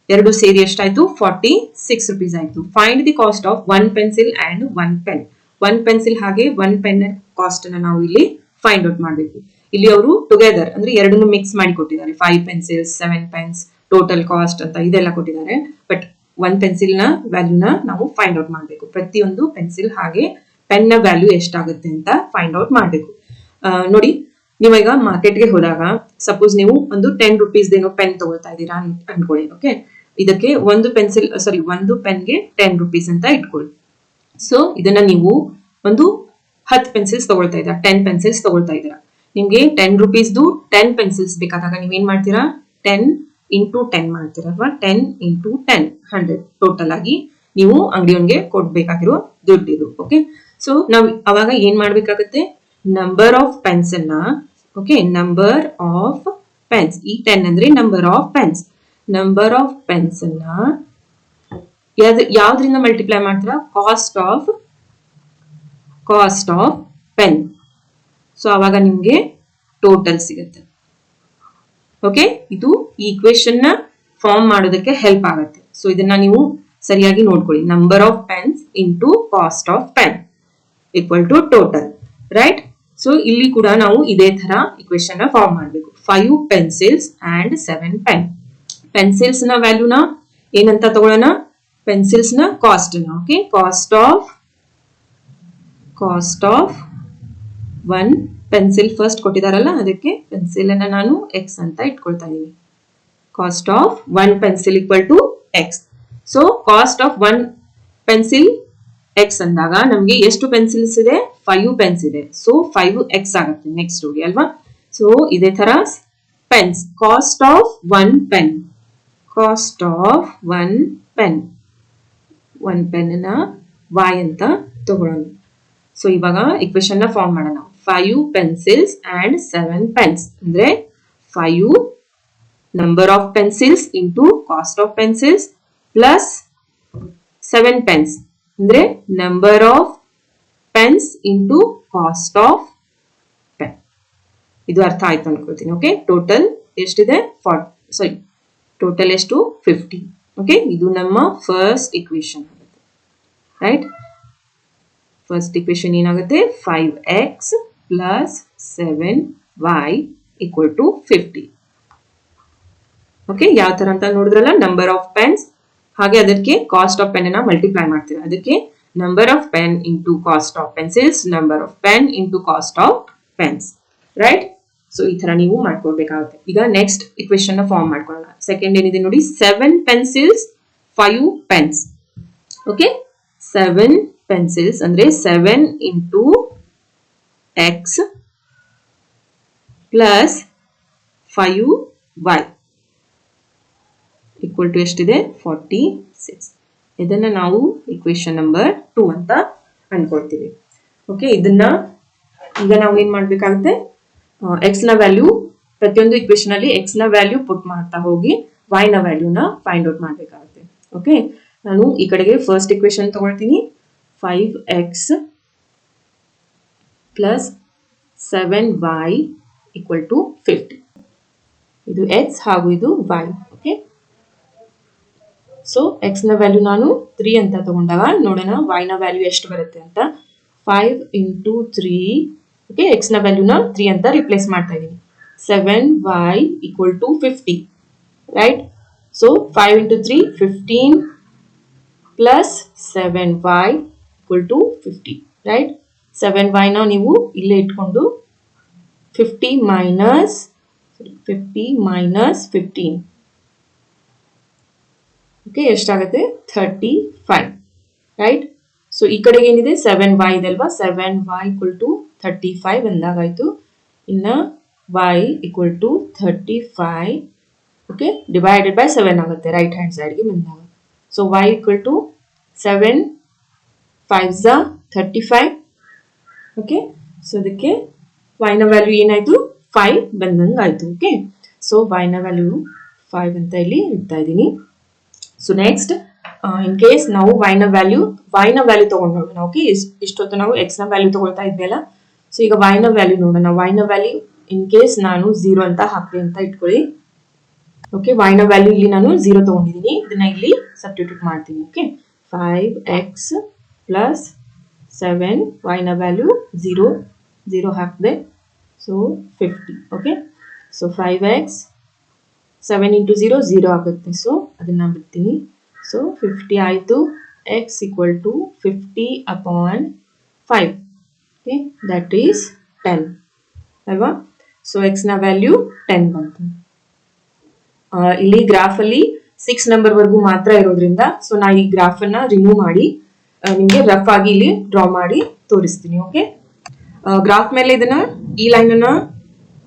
ಎರಡು ಸೇರಿ ಎಷ್ಟಾಯ್ತು ₹46 ಆಯ್ತು. Find the cost of 1 pencil and 1 pen. 1 pencil ಹಾಗೆ 1 pen ಕಾಸ್ಟ್ ಅನ್ನ ನಾವು ಇಲ್ಲಿ ಫೈಂಡ್ ಔಟ್ ಮಾಡಬೇಕು. ಇಲ್ಲಿ ಅವರು ಟುಗೆದರ್ ಅಂದ್ರೆ ಎರಡನ್ನು ಮಿಕ್ಸ್ ಮಾಡಿ ಕೊಟ್ಟಿದ್ದಾರೆ. 5 pencils 7 pens ಟೋಟಲ್ ಕಾಸ್ಟ್ ಅಂತ ಇದೆಲ್ಲ ಕೊಟ್ಟಿದ್ದಾರೆ. ಬಟ್ 1 pencil ನ ವ್ಯಾಲ್ಯೂನ ನಾವು ಫೈಂಡ್ ಔಟ್ ಮಾಡಬೇಕು. ಪ್ರತಿಯೊಂದು ಪೆನ್ಸಿಲ್ ಹಾಗೆ ಪೆನ್ ನ ವ್ಯಾಲ್ಯೂ ಎಷ್ಟಾಗುತ್ತೆ ಅಂತ ಫೈಂಡ್ ಔಟ್ ಮಾಡಬೇಕು. ನೋಡಿ ನೀವೀಗ ಮಾರ್ಕೆಟ್ಗೆ ಹೋದಾಗ ಸಪೋಸ್ ನೀವು ಒಂದು ₹10 ಏನೋ ಪೆನ್ ತಗೊಳ್ತಾ ಇದ್ದೀರಾ ಅನ್ಕೊಳ್ಳಿ. ಓಕೆ ಇದಕ್ಕೆ ಒಂದು ಪೆನ್ಗೆ ₹10 ಅಂತ ಇಟ್ಕೊಳ್ಳಿ. ಸೊ ಇದನ್ನ ನೀವು ಒಂದು 10 ಪೆನ್ಸಿಲ್ಸ್ ತಗೊಳ್ತಾ ಇದ್ದೀರಾ, 10 pencils ತಗೊಳ್ತಾ ಇದ್ದೀರಾ. ನಿಮ್ಗೆ ₹10 10 pencils ಬೇಕಾದಾಗ ನೀವೇನ್ ಮಾಡ್ತೀರಾ 10 into 10 ಮಾಡ್ತೀರಾ ಅಲ್ವಾ. 10 into 10 100 ಟೋಟಲ್ ಆಗಿ ನೀವು ಅಂಗಡಿಯವನಿಗೆ ಕೊಡ್ಬೇಕಾಗಿರೋ ದುಡ್ಡಿದು. ಓಕೆ ಸೊ ನಾವ್ ಅವಾಗ ಏನ್ ಮಾಡ್ಬೇಕಾಗತ್ತೆ, ನಂಬರ್ ಆಫ್ ಪೆನ್ಸ್ ಅನ್ನ ನಂಬರ್ ಆಫ್ ಪೆನ್ಸ್, ಈ 10 ಅಂದ್ರೆ number of pens, number of pens ಅನ್ನ ಯಾವ್ದ್ರಿಂದ ಮಲ್ಟಿಪ್ಲೈ ಮಾಡ್ತೀರಾ, ಕಾಸ್ಟ್ ಆಫ್ ಪೆನ್. ಸೊ ಅವಾಗ ನಿಮ್ಗೆ ಟೋಟಲ್ ಸಿಗುತ್ತೆ. ಓಕೆ ಇದು ಈಕ್ವೇಶನ್ ನ ಫಾರ್ಮ್ ಮಾಡೋದಕ್ಕೆ ಹೆಲ್ಪ್ ಆಗುತ್ತೆ. ಸೊ ಇದನ್ನ ನೀವು ಸರಿಯಾಗಿ ನೋಡ್ಕೊಳ್ಳಿ. Number of pens into cost of pen equal to total right. So ಇಲ್ಲಿ ಕೂಡ ನಾವು ಇದೇ ತರ ಈಕ್ವೇಶನ್ ನ ಫಾರ್ಮ್ ಮಾಡಬೇಕು. 5 pencils and 7 pen. ಪೆನ್ಸಿಲ್ಸ್ ನ ವ್ಯಾಲ್ಯೂನ ಏನಂತ ತಗೊಳ್ಳೋಣ, ಪೆನ್ಸಿಲ್ಸ್ ನ ಕಾಸ್ಟ್ ನ. Okay cost of 1 pencil first ಕೊಟ್ಟಿದಾರಲ್ಲ, ಅದಕ್ಕೆ ಪೆನ್ಸಿಲ್ ಅನ್ನ ನಾನು x ಅಂತ ಇಟ್ಕೊಳ್ತಾ ಇದೀನಿ. Cost of 1 pencil equal to x. So cost of 1 pencil x ಅಂದಾಗ ನಮ್ಗೆ ಎಷ್ಟು ಪೆನ್ಸಿಲ್ಸ್ ಇದೆ, 5 ಪೆನ್ಸ್ ಇದೆ. ಸೊ 5x ಆಗುತ್ತೆ ನೆಕ್ಸ್ಟ್ ನೋಡಿ ಅಲ್ವಾ. ಸೊ ಇದೇ ತರ pens, cost of 1 pen, cost of 1 pen, 1 pen ನ y ಅಂತ ತಗೊಳ್ಳೋಣ. ಸೊ ಇವಾಗ ಇಕ್ವೇಶನ್ ನ ಫಾರ್ಮ್ ಮಾಡೋಣ. 5 pencils and 7 pens ಅಂದ್ರೆ 5 number of pencils into cost of pencils plus 7 pens ಅಂದ್ರೆ number of pens into cost of pen. ಇದು ಅರ್ಥ ಆಯ್ತು ಅನ್ಕೋತೀನಿ. ಓಕೆ ಟೋಟಲ್ ಎಷ್ಟಿದೆ, ಟೋಟಲ್ ಎಷ್ಟು 50. ಓಕೆ ಇದು ನಮ್ಮ ಫಸ್ಟ್ ಇಕ್ವೇಶನ್ ಆಗುತ್ತೆ ರೈಟ್. ಫಸ್ಟ್ ಇಕ್ವೇಶನ್ ಏನಾಗುತ್ತೆ, 5x plus 7y equal to 50. Okay ಯಾವ ತರ ಅಂತ ನೋಡಿದ್ರಲ್ಲ, ನಂಬರ್ ಆಫ್ ಪೆನ್ಸ್ ಹಾಗೆ ಅದಕ್ಕೆ ಕಾಸ್ಟ್ ಆಫ್ ಪೆನ್ ಅನ್ನ ಮಲ್ಟಿಪ್ಲೈ ಮಾಡ್ತೀರಾ. ಅದಕ್ಕೆ number of pen into cost of pencils, number of pen into cost of pens right. So ಈ ತರ ನೀವು ಮಾಡ್ಕೊಳ್ಬೇಕಾಗುತ್ತೆ. ಈಗ ನೆಕ್ಸ್ಟ್ ಇಕ್ವೇಶನ್ ನ ಫಾರ್ಮ್ ಮಾಡ್ಕೊಳ್ಳೋಣ. ಸೆಕೆಂಡ್ ಏನಿದೆ ನೋಡಿ, 7 pencils 5 pens. ಓಕೆ 7 pencils ಅಂದ್ರೆ 7 into x plus 5y equal to ಎಷ್ಟಿದೆ 46. ಇದನ್ನ ನಾವು ಇಕ್ವೇಶನ್ ನಂಬರ್ 2 ಅಂತ ಅನ್ಕೊಳ್ತೀವಿ. ಓಕೆ ಇದನ್ನ ಈಗ ನಾವು ಏನ್ ಮಾಡ್ಬೇಕಾಗುತ್ತೆ, x ನ ವ್ಯಾಲ್ಯೂ ಪ್ರತಿಯೊಂದು ಇಕ್ವೇಶನ್ ಅಲ್ಲಿ x ನ ವ್ಯಾಲ್ಯೂ ಪುಟ್ ಮಾಡ್ತಾ ಹೋಗಿ y ನ ವ್ಯಾಲ್ಯೂನ ಫೈಂಡ್ ಔಟ್ ಮಾಡ್ಬೇಕಾಗುತ್ತೆ. ಓಕೆ ನಾನು ಈ ಕಡೆಗೆ ಫಸ್ಟ್ ಇಕ್ವೇಶನ್ ತಗೊಳ್ತೀನಿ 5x plus 7y equal to 50. ಇದು x ಹಾಗೂ ಇದು y. ಓಕೆ, ಸೊ x ನ ವ್ಯಾಲ್ಯೂ ನಾನು 3 ಅಂತ ತಗೊಂಡಾಗ ನೋಡೋಣ y ನ ವ್ಯಾಲ್ಯೂ ಎಷ್ಟು ಬರುತ್ತೆ ಅಂತ. 5 into 3. ಓಕೆ, x ನ ವ್ಯಾಲ್ಯೂನ 3 ಅಂತ ರಿಪ್ಲೇಸ್ ಮಾಡ್ತಾ ಇದ್ದೀನಿ. 7y equal to 50, right? So 5 into 3 15 plus 7y equal to 50, right? 7y ನ ನೀವು ಇಲ್ಲೇ ಇಟ್ಕೊಂಡು 50 minus 15. ಓಕೆ, ಎಷ್ಟಾಗುತ್ತೆ 35, ರೈಟ್? ಸೊ ಈ ಕಡೆಗೆ ಏನಿದೆ 7y ಇದೆ ಅಲ್ವಾ, 7y equal to 35 ಅಂದಾಗಾಯ್ತು. ಇನ್ನ y equal to 35, okay, divided by 7 ಆಗುತ್ತೆ ರೈಟ್ ಹ್ಯಾಂಡ್ ಸೈಡ್ಗೆ ಬಂದಾಗ. So y equal to 7 5s are 35. Okay, so ಅದಕ್ಕೆ y ನ ವ್ಯಾಲ್ಯೂ ಏನಾಯ್ತು 5 ಬಂದಂಗೆ ಆಯ್ತು. ಓಕೆ, ಸೊ y ನ ವ್ಯಾಲ್ಯೂ 5 ಅಂತ ಇಲ್ಲಿ ಇಡ್ತಾ ಇದ್ದೀನಿ. ಸೊ ನೆಕ್ಸ್ಟ್ ಇನ್ ಕೇಸ್ ನಾವು y ನ ವ್ಯಾಲ್ಯೂ ತಗೊಂಡು ನೋಡೋಣ. ಓಕೆ, ಇಷ್ಟೊತ್ತು ನಾವು x ನ ವ್ಯಾಲ್ಯೂ ತಗೊಳ್ತಾ ಇದ್ವಲ್ಲ, ಸೊ ಈಗ y ನ ವ್ಯಾಲ್ಯೂ ನೋಡೋಣ. y ನ ವ್ಯಾಲ್ಯೂ ಇನ್ ಕೇಸ್ ನಾನು 0 ಅಂತ ಹಾಕ್ತೀನಿ ಅಂತ ಇಟ್ಕೊಳ್ಳಿ. ಓಕೆ, y ನ ವ್ಯಾಲ್ಯೂ ಇಲ್ಲಿ ನಾನು 0 ತಗೊಂಡಿದ್ದೀನಿ, ಇದನ್ನ ಇಲ್ಲಿ ಸಬ್ಸ್ಟಿಟ್ಯೂಟ್ ಮಾಡ್ತೀನಿ. ಓಕೆ, 5x plus 7, y ನ ವ್ಯಾಲ್ಯೂ 0 ಹಾಕಿದೆ, so 50. Okay, so 5x 7 into 0 ಆಗುತ್ತೆ, ಸೊ ಅದನ್ನ ಬಿಡ್ತೀನಿ. ಸೊ 50 ಆಯಿತು. x equal to 50 upon 5. Okay, that is 10 ಅಲ್ವಾ? ಸೊ x ನ ವ್ಯಾಲ್ಯೂ 10 ಬಂತು. ಇಲ್ಲಿ ಗ್ರಾಫ್ ಅಲ್ಲಿ 6 ನಂಬರ್ ವರೆಗೂ ಮಾತ್ರ ಇರೋದ್ರಿಂದ ಸೊ ನಾ ಈ ಗ್ರಾಫ್ ಅನ್ನ ರಿಮೂವ್ ಮಾಡಿ ನಿಮ್ಗೆ ರಫ್ ಆಗಿ ಇಲ್ಲಿ ಡ್ರಾ ಮಾಡಿ ತೋರಿಸ್ತೀನಿ. ಓಕೆ, ಗ್ರಾಫ್ ಮೇಲೆ ಇದನ್ನ ಈ ಲೈನ್ ಅನ್ನ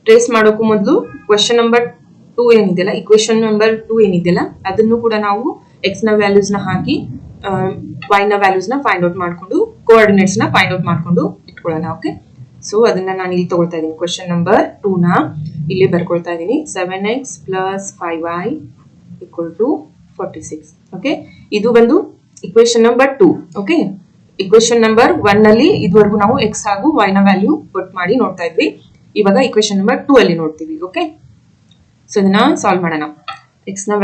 ಟ್ರೇಸ್ ಮಾಡೋಕ್ಕೂ ಮೊದಲು ಕ್ವೆಶ್ಚನ್ ನಂಬರ್ 2 ಏನಿದೆಯಲ್ಲ, ಇಕ್ವೇಶನ್ ನಂಬರ್ 2 ಏನಿದೆಯಲ್ಲ, ಅದನ್ನು ಕೂಡ ನಾವು ಎಕ್ಸ್ ನ ವ್ಯಾಲ್ಯೂಸ್ ನ ಹಾಕಿ y ನ ವ್ಯಾಲ್ಯೂಸ್ ನ ಫೈಂಡ್ ಔಟ್ ಮಾಡ್ಕೊಂಡು ಕೋಆರ್ಡಿನೇಟ್ಸ್ ನ ಫೈಂಡ್ ಔಟ್ ಮಾಡ್ಕೊಂಡು ಇಟ್ಕೊಳ್ಳೋಣ. ಓಕೆ, ಸೊ ಅದನ್ನ ನಾನು ಇಲ್ಲಿ ತಗೊಳ್ತಾ ಇದ್ದೀನಿ. ಕ್ವೆಶ್ಚನ್ ನಂಬರ್ 2 ನ ಇಲ್ಲಿ ಬರ್ಕೊಳ್ತಾ ಇದ್ದೀನಿ. 7x plus 5y equal to 46. Okay, ಇದು ಬಂದು equation number 2. Okay, equation number 1 ನಲ್ಲಿ ಇದುವರೆಗೂ ನಾವು x ಹಾಗೂ y ನ ವ್ಯಾಲ್ಯೂ ಪುಟ್ ಮಾಡಿ ನೋಡ್ತಾ ಇದ್ವಿ. ಇವಾಗ ಇಕ್ವೇಶನ್ ನಂಬರ್ 2 ಅಲ್ಲಿ ನೋಡ್ತೀವಿ. ಓಕೆ, ಸೊ ಇದನ್ನ ಸಾಲ್ವ್ ಮಾಡೋಣ. x ನ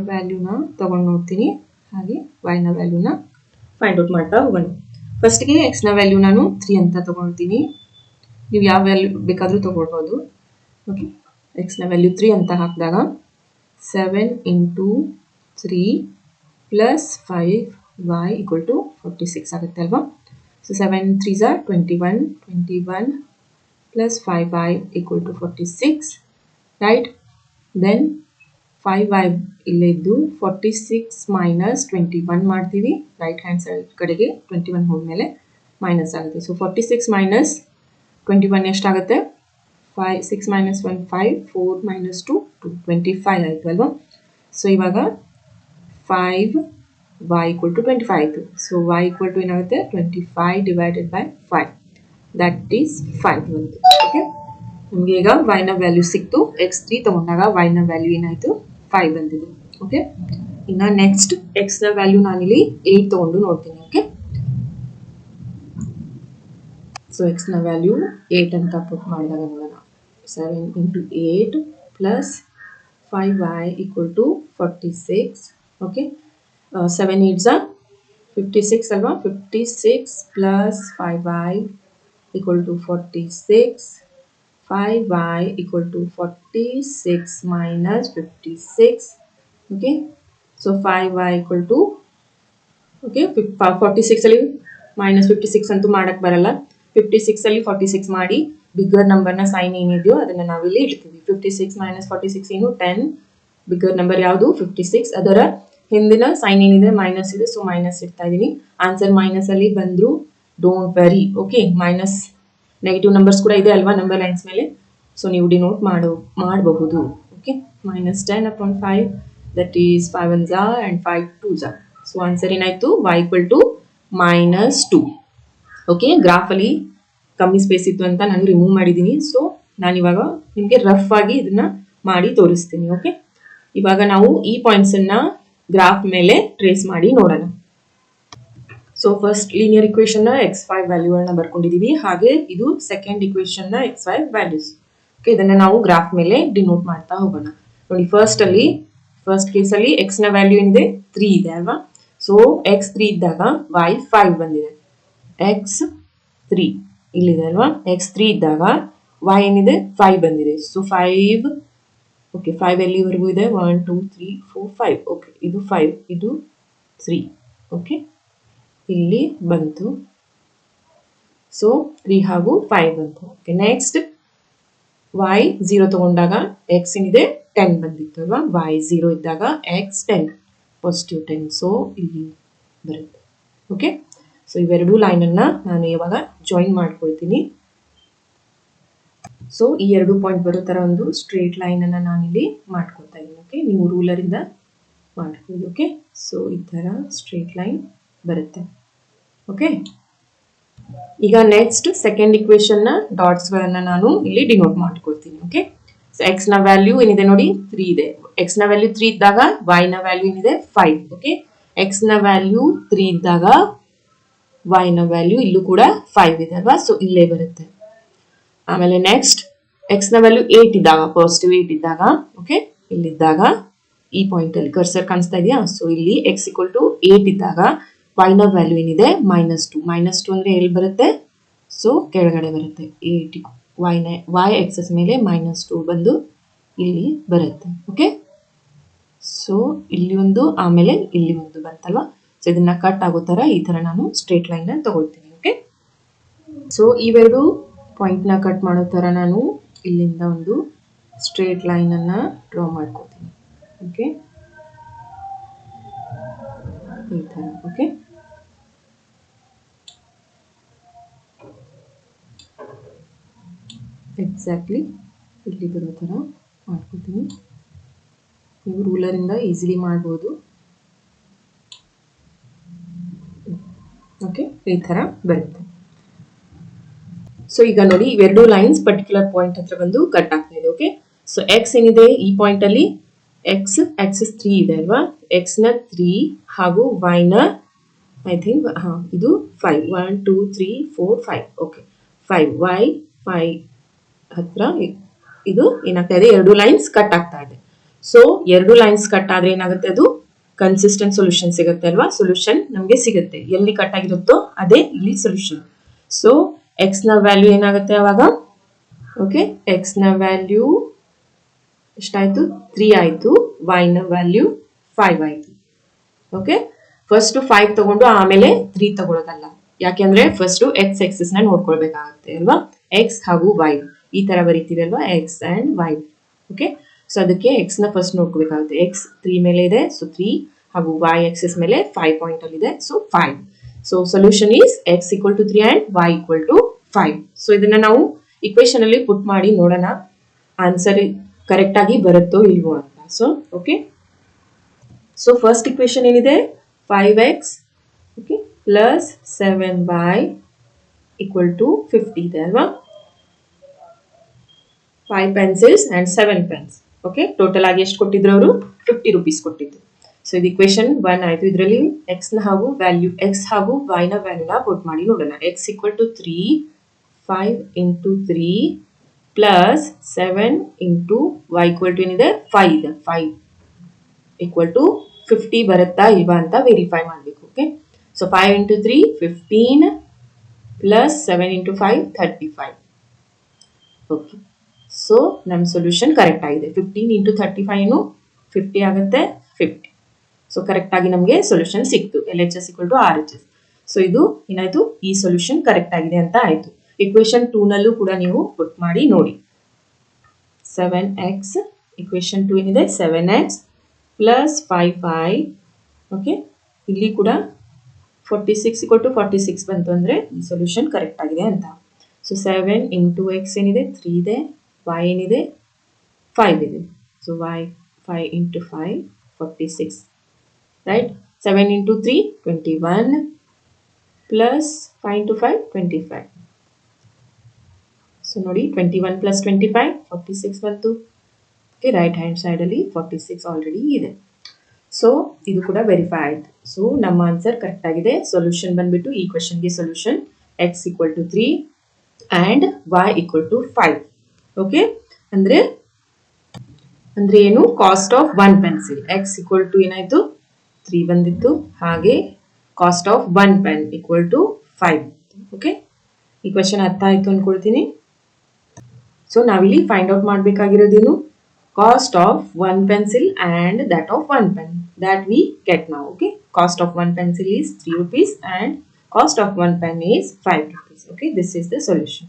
ವ್ಯಾಲ್ಯೂನ ತಗೊಂಡು ನೋಡ್ತೀನಿ, ಹಾಗೆ y ನ ವ್ಯಾಲ್ಯೂನ ಫೈಂಡ್ ಔಟ್ ಮಾಡ್ತಾ ಹೋಗೋಣ. ಫಸ್ಟ್ಗೆ x ನ ವ್ಯಾಲ್ಯೂ ನಾನು 3 ಅಂತ ತಗೊಳ್ತೀನಿ. ನೀವು ಯಾವ ವ್ಯಾಲ್ಯೂ ಬೇಕಾದರೂ ತಗೊಳ್ಬೋದು. ಓಕೆ, x ನ ವ್ಯಾಲ್ಯೂ 3 ಅಂತ ಹಾಕಿದಾಗ 7 into 3 plus 5y equal to 46 ಆಗುತ್ತೆ ಅಲ್ವಾ? So 7 3s are 21 plus 5y equal to 46, right? Then 5y ಇಲ್ಲೇ ಇದ್ದು 46 minus 21 ಮಾಡ್ತೀವಿ. ರೈಟ್ ಹ್ಯಾಂಡ್ ಸೈಡ್ ಕಡೆಗೆ 21 ಹೋದ್ಮೇಲೆ ಮೈನಸ್ ಆಗುತ್ತೆ. ಸೊ 46 minus 21 ಎಷ್ಟಾಗುತ್ತೆ? 6 minus 1 5, 4 minus 2 25 ಆಯಿತು ಅಲ್ವಾ? ಸೊ ಇವಾಗ 5y equal to 25 ಆಯಿತು. ಸೊ y equal to ಏನಾಗುತ್ತೆ? 25 divided by 5, that is 5 ಬಂತು. ಓಕೆ, ನಮಗೆ ಈಗ y ನ ವ್ಯಾಲ್ಯೂ ಸಿಕ್ತು. x3 ತಗೊಂಡಾಗ y ನ ವ್ಯಾಲ್ಯೂ ಏನಾಯಿತು? 5 ಬಂದಿದೆ. ಓಕೆ, ಇನ್ನ ನೆಕ್ಸ್ಟ್ x ನ ವ್ಯಾಲ್ಯೂ ನಾನಿಲ್ಲಿ 8 ತಗೊಂಡು ನೋಡ್ತೀನಿ. ಓಕೆ, ಸೊ x ನ ವ್ಯಾಲ್ಯೂ 8 ಅಂತ ಪುಟ್ ಮಾಡಿದಾಗ ನೋಡೋಣ. 7 into 8 plus 5y equal to 46. Okay, 7 8s are 56 ಅಲ್ವಾ? 56 plus 5y equal to 46. 5y equal to 46 minus 56. Okay, so 5y equal to, okay, 46 ಅಲ್ಲಿ minus 56 ಅಂತೂ ಮಾಡಕ್ ಬರಲ್ಲ. 56 ಅಲ್ಲಿ 46 ಮಾಡಿ ಬಿಗ್ಗರ್ ನಂಬರ್ನ ಸೈನ್ ಏನಿದೆಯೋ ಅದನ್ನ ನಾವಿಲ್ಲಿ ಇಡ್ತೀವಿ. 56 minus 46 ಏನು 10. ಬಿಗ್ಗರ್ ನಂಬರ್ ಯಾವುದು? 56. ಅದರ ಹಿಂದಿನ ಸೈನ್ ಏನಿದೆ ಮೈನಸ್ ಇದೆ, ಸೊ ಮೈನಸ್ ಇಡ್ತಾ ಇದೀನಿ. ಆನ್ಸರ್ ಮೈನಸ್ ಅಲ್ಲಿ ಬಂದ್ರು don't very. Okay, minus negative numbers ಕೂಡ ಇದೆ ಅಲ್ವಾ ನಂಬರ್ ಲೈನ್ಸ್ ಮೇಲೆ, ಸೊ ನೀವು ಡಿನೋಟ್ ಮಾಡಬಹುದು. Okay, minus 10 upon 5, that is 5 1s are and 5 2s are. So answer ಏನಾಯ್ತು? y equal to -2. Okay, graph ಅಲ್ಲಿ ಕಮ್ಮಿ ಸ್ಪೇಸ್ ಇತ್ತು ಅಂತ ನಾನು ರಿಮೂವ್ ಮಾಡಿದ್ದೀನಿ. ಸೊ ನಾನು ಇವಾಗ ನಿಮಗೆ ರಫ್ ಆಗಿ ಇದನ್ನ ಮಾಡಿ ತೋರಿಸ್ತೀನಿ. ಓಕೆ, ಇವಾಗ ನಾವು ಈ ಪಾಯಿಂಟ್ಸ್ ಅನ್ನ ಗ್ರಾಫ್ ಮೇಲೆ ಟ್ರೇಸ್ ಮಾಡಿ ನೋಡೋಣ. ಸೊ ಫಸ್ಟ್ ಲೀನಿಯರ್ ಇಕ್ವೇಶನ್ ನ x5 ವ್ಯಾಲ್ಯೂಗಳನ್ನ ಬರ್ಕೊಂಡಿದೀವಿ, ಹಾಗೆ ಇದು ಸೆಕೆಂಡ್ ಇಕ್ವೇಶನ್ ನ x5 ವ್ಯಾಲ್ಯೂಸ್. ಓಕೆ, ಇದನ್ನ ನಾವು ಗ್ರಾಫ್ ಮೇಲೆ ಡಿನೋಟ್ ಮಾಡ್ತಾ ಹೋಗೋಣ. ನೋಡಿ, ಫಸ್ಟ್ ಕೇಸಲ್ಲಿ x ನ ವ್ಯಾಲ್ಯೂ ಏನಿದೆ 3 ಇದೆ ಅಲ್ವಾ. ಸೊ x 3 ಇದ್ದಾಗ y 5 ಬಂದಿದೆ. x 3 ಇಲ್ಲಿದೆ ಅಲ್ವಾ. x 3 ಇದ್ದಾಗ y ಏನಿದೆ 5 ಬಂದಿದೆ. ಸೊ 5, ಓಕೆ 5 ಎಲ್ಲಿವರೆಗೂ ಇದೆ? 1 2 3 4 5. ಓಕೆ, ಇದು 5, ಇದು 3. ಓಕೆ, ಇಲ್ಲಿ ಬಂತು. ಸೊ 3 ಹಾಗೂ 5 ಬಂತು. ಓಕೆ, ನೆಕ್ಸ್ಟ್ y 0 ತಗೊಂಡಾಗ x ಏನಿದೆ 10 ಬಂದಿತ್ತು ಅಲ್ವಾ. y 0 ಇದ್ದಾಗ x 10 ಪಾಸಿಟಿವ್ 10. ಸೊ ಇಲ್ಲಿ ಬರುತ್ತೆ. ಓಕೆ, ಸೊ ಇವೆರಡು ಲೈನ್ ಅನ್ನ ನಾನು ಇವಾಗ ಜಾಯಿನ್ ಮಾಡ್ಕೊಳ್ತೀನಿ. ಸೊ ಈ ಎರಡು ಪಾಯಿಂಟ್ ಬರೋ ತರ ಒಂದು ಸ್ಟ್ರೇಟ್ ಲೈನ್ ಅನ್ನ ನಾನು ಇಲ್ಲಿ ಮಾಡ್ಕೊಳ್ತಾ ಇದ್ದೀನಿ. ಓಕೆ, ನೀವು ರೂಲರ್ ಇಂದ ಮಾಡ್ಕೊಳ್ಳಿ. ಓಕೆ, ಸೊ ಈ ತರ ಸ್ಟ್ರೇಟ್ ಲೈನ್ ಬರುತ್ತೆ. ಓಕೆ, ಈಗ ನೆಕ್ಸ್ಟ್ ಸೆಕೆಂಡ್ ಇಕ್ವೇಶನ್ ನ ಡಾಟ್ಸ್ ಗಳನ್ನ ನಾನು ಇಲ್ಲಿ ಡಿನೋಟ್ ಮಾಡ್ಕೊಳ್ತೀನಿ. ಓಕೆ, ಸೊ ಎಕ್ಸ್ ನ ವ್ಯಾಲ್ಯೂ ಏನಿದೆ ನೋಡಿ 3 ಇದೆ. ಎಕ್ಸ್ ನ ವ್ಯಾಲ್ಯೂ 3 ಇದ್ದಾಗ y ನ ವ್ಯಾಲ್ಯೂ ಏನಿದೆ 5. ಓಕೆ, ಎಕ್ಸ್ ನ ವ್ಯಾಲ್ಯೂ 3 ಇದ್ದಾಗ y ನ ವ್ಯಾಲ್ಯೂ ಇಲ್ಲೂ ಕೂಡ 5 ಇದೆ ಅಲ್ವಾ. ಸೊ ಇಲ್ಲೇ ಬರುತ್ತೆ. ಆಮೇಲೆ ನೆಕ್ಸ್ಟ್ ಎಕ್ಸ್ ನ ವ್ಯಾಲ್ಯೂ 8 ಇದ್ದಾಗ, ಪಾಸಿಟಿವ್ 8 ಇದ್ದಾಗ, ಓಕೆ ಇಲ್ಲಿದ್ದಾಗ ಈ ಪಾಯಿಂಟ್ ಅಲ್ಲಿ ಕರ್ಸರ್ ಕಾಣಿಸ್ತಾ ಇದೆಯಾ. ಸೊ ಇಲ್ಲಿ x = 8 ಇದ್ದಾಗ y ನ ವ್ಯಾಲ್ಯೂ ಏನಿದೆ -2. -2 ಅಂದ್ರೆ ಎಲ್ಲಿ ಬರುತ್ತೆ? ಸೊ ಕೆಳಗಡೆ ಬರುತ್ತೆ. 8 y ಎಕ್ಸಸ್ ಮೇಲೆ -2 ಬಂದು ಇಲ್ಲಿ ಬರುತ್ತೆ. ಓಕೆ, ಸೊ ಇಲ್ಲಿ ಒಂದು ಆಮೇಲೆ ಇಲ್ಲಿ ಒಂದು ಬಂತಲ್ವಾ. ಸೊ ಇದನ್ನ ಕಟ್ ಆಗೋ ತರ ಈ ತರ ನಾನು ಸ್ಟ್ರೇಟ್ ಲೈನ್ ನ ತಗೊಳ್ತೀನಿ. ಓಕೆ, ಸೊ ಇವೆರಡು ಪಾಯಿಂಟ್ ನ ಕಟ್ ಮಾಡೋ ತರ ನಾನು ಇಲ್ಲಿಂದ ಒಂದು ಸ್ಟ್ರೇಟ್ ಲೈನ್ ಅನ್ನ ಡ್ರಾ ಮಾಡ್ಕೋತೀನಿ. ಓಕೆ, ಈ ತರ. ಓಕೆ, ಎಕ್ಸಾಕ್ಟ್ಲಿ ಇಲ್ಲಿ ಬರೋ ತರ ಮಾಡ್ಕೋತೀನಿ. ನೀವು ರೂಲರ್ ಇಂದ ಈಸಿಲಿ ಮಾಡ್ಬೋದು. ಓಕೆ, ಈ ತರ ಬರುತ್ತೆ. ಸೊ ಈಗ ನೋಡಿ, ಇವೆರಡು ಲೈನ್ಸ್ ಪರ್ಟಿಕ್ಯುಲರ್ ಪಾಯಿಂಟ್ ಹತ್ರ ಬಂದು ಕಟ್ ಆಗ್ತಾ ಇದೆ. ಓಕೆ, ಸೊ ಎಕ್ಸ್ ಏನಿದೆ ಈ ಪಾಯಿಂಟ್ ಅಲ್ಲಿ ಎಕ್ಸ್ ಆಕ್ಸಿಸ್ 3 ಇದೆ ಅಲ್ವಾ. ಎಕ್ಸ್ ನ 3 ಹಾಗೂ y ನ ಐ ಥಿಂಕ್ ಇದು 5. 1 2 3 4 5. ಓಕೆ, 5 y 5 ಹತ್ರ ಇದು ಏನಾಗ್ತಾ ಇದೆ? ಎರಡು ಲೈನ್ಸ್ ಕಟ್ ಆಗ್ತಾ ಇದೆ. ಸೊ ಎರಡು ಲೈನ್ಸ್ ಕಟ್ ಆದ್ರೆ ಏನಾಗುತ್ತೆ? ಅದು ಕನ್ಸಿಸ್ಟೆಂಟ್ ಸೊಲ್ಯೂಷನ್ ಸಿಗುತ್ತೆ ಅಲ್ವಾ. ಸೊಲ್ಯೂಷನ್ ನಮಗೆ ಸಿಗುತ್ತೆ. ಎಲ್ಲಿ ಕಟ್ ಆಗಿರುತ್ತೋ ಅದೇ ಇಲ್ಲಿ ಸೊಲ್ಯೂಷನ್. ಸೊ ಎಕ್ಸ್ ನ ವ್ಯಾಲ್ಯೂ ಏನಾಗುತ್ತೆ ಅವಾಗ? ಓಕೆ, ಎಕ್ಸ್ ನ ವ್ಯಾಲ್ಯೂ ಎಷ್ಟಾಯ್ತು? 3 ಆಯ್ತು. y ನ ವ್ಯಾಲ್ಯೂ 5 ಆಯ್ತು. ಓಕೆ, ಫಸ್ಟ್ 5 ತಗೊಂಡು ಆಮೇಲೆ 3 ತಗೊಳ್ಳೋದಲ್ಲ. ಯಾಕೆಂದ್ರೆ ಫಸ್ಟ್ ಎಕ್ಸ್ ಎಕ್ಸಿಸ್ ನ ನೋಡ್ಕೊಳ್ಬೇಕಾಗತ್ತೆ ಅಲ್ವಾ. ಎಕ್ಸ್ ಹಾಗೂ y ಈ ತರ ಬರೀತೀವಿ ಅಲ್ವಾ, X and y. Okay, so ಅದಕ್ಕೆ ಎಕ್ಸ್ ನ ಫಸ್ಟ್ ನೋಡ್ಕೋಬೇಕಾಗುತ್ತೆ. ಎಕ್ಸ್ 3 ಮೇಲೆ ಇದೆ, ಸೊ 3 ಹಾಗೂ y ಎಕ್ಸಿಸ್ ಮೇಲೆ 5 ಪಾಯಿಂಟ್ ಅಲ್ಲಿ ಇದೆ, so 5. So solution is x = 3 and y = 5. So ಇದನ್ನ ನಾವು ಇಕ್ವೇಶನ್ ಅಲ್ಲಿ ಪುಟ್ ಮಾಡಿ ನೋಡೋಣ ಆನ್ಸರ್ ಕರೆಕ್ಟ್ ಆಗಿ ಬರುತ್ತೋ ಇಲ್ವೋ ಅಂತ. So okay, so first equation ಏನಿದೆ 5x ಓಕೆ ಪ್ಲಸ್ 7y = 50 ಇದೆ ಅಲ್ವಾ. 5 pencils and 7 pens. Okay, total ಆಗಿ ಎಷ್ಟು ಕೊಟ್ಟಿದ್ರು ಅವರು? 50 rupees ಕೊಟ್ಟಿದ್ರು. ಸೊ ಇದು ಇಕ್ವೇಶನ್ 1 ಆಯ್ತು. ಇದರಲ್ಲಿ x ನ ಹಾಗೂ ವ್ಯಾಲ್ಯೂ x ಹಾಗೂ y ನ ವ್ಯಾಲ್ಯೂನ ಪುಟ್ ಮಾಡಿ ನೋಡೋಣ. x = 3, 5 × 3 ಪ್ಲಸ್ 7 × y = ಏನಿದೆ 5 ಇದೆ. 5 = 50 ಬರುತ್ತಾ ಇಲ್ವಾ ಅಂತ ವೆರಿಫೈ ಮಾಡಬೇಕು. Okay, so 5 × 3 15 plus 7 × 5 35. Okay, so ನಮ್ಮ ಸೊಲ್ಯೂಷನ್ ಕರೆಕ್ಟ್ ಆಗಿದೆ. 15 × 35 ಏನು 50 ಆಗುತ್ತೆ, 50. ಸೊ ಕರೆಕ್ಟ್ ಆಗಿ ನಮಗೆ ಸೊಲ್ಯೂಷನ್ ಸಿಕ್ತು. LHS = RHS. ಸೊ ಇದು ಏನಾಯ್ತು? ಈ ಸೊಲ್ಯೂಷನ್ ಕರೆಕ್ಟ್ ಆಗಿದೆ ಅಂತ ಆಯ್ತು. ಇಕ್ವೇಶನ್ 2 ನಲ್ಲೂ ಕೂಡ ನೀವು ಪುಟ್ ಮಾಡಿ ನೋಡಿ. 7x ಇಕ್ವೇಶನ್ 2 ಏನಿದೆ 7x ಪ್ಲಸ್ 5y. ಓಕೆ, ಇಲ್ಲಿ ಕೂಡ 46 = 46 ಬಂತು ಅಂದ್ರೆ ಈ ಸೊಲ್ಯೂಷನ್ ಕರೆಕ್ಟ್ ಆಗಿದೆ ಅಂತ. ಸೊ 7 × x ಏನಿದೆ 3 ಇದೆ, y ಏನಿದೆ 5 ಇದೆ. So y 5 × 5 46, right? 7 × 3 21 plus 5 × 5 25. So ನೋಡಿ 21 plus 25 46 ಬಂತು. ಓಕೆ, ರೈಟ್ ಹ್ಯಾಂಡ್ ಸೈಡ್ ಅಲ್ಲಿ 46 ಆಲ್ರೆಡಿ ಇದೆ. ಸೊ ಇದು ಕೂಡ ವೆರಿಫೈ ಆಯಿತು. ಸೊ ನಮ್ಮ ಆನ್ಸರ್ ಕರೆಕ್ಟ್ ಆಗಿದೆ. ಸೊಲ್ಯೂಷನ್ ಬಂದ್ಬಿಟ್ಟು ಈ ಕ್ವೆಶನ್ಗೆ solution x equal to 3 and y equal to 5. Okay, ಅಂದರೆ ಏನು, cost of 1 pencil x equal to ಏನಾಯಿತು 3 ಬಂದಿತ್ತು, ಹಾಗೆ cost of 1 pen equal to 5. Okay, ಈ ಕ್ವೆಶನ್ ಅರ್ಥ ಆಯಿತು ಅಂದ್ಕೊಳ್ತೀನಿ. ಸೊ ನಾವಿಲ್ಲಿ ಫೈಂಡ್ ಔಟ್ ಮಾಡಬೇಕಾಗಿರೋದೇನು, cost of 1 pencil and that of 1 pen that we get now. Okay, cost of 1 pencil is 3 rupees and cost of 1 pen is 5 rupees. Okay, this is the solution.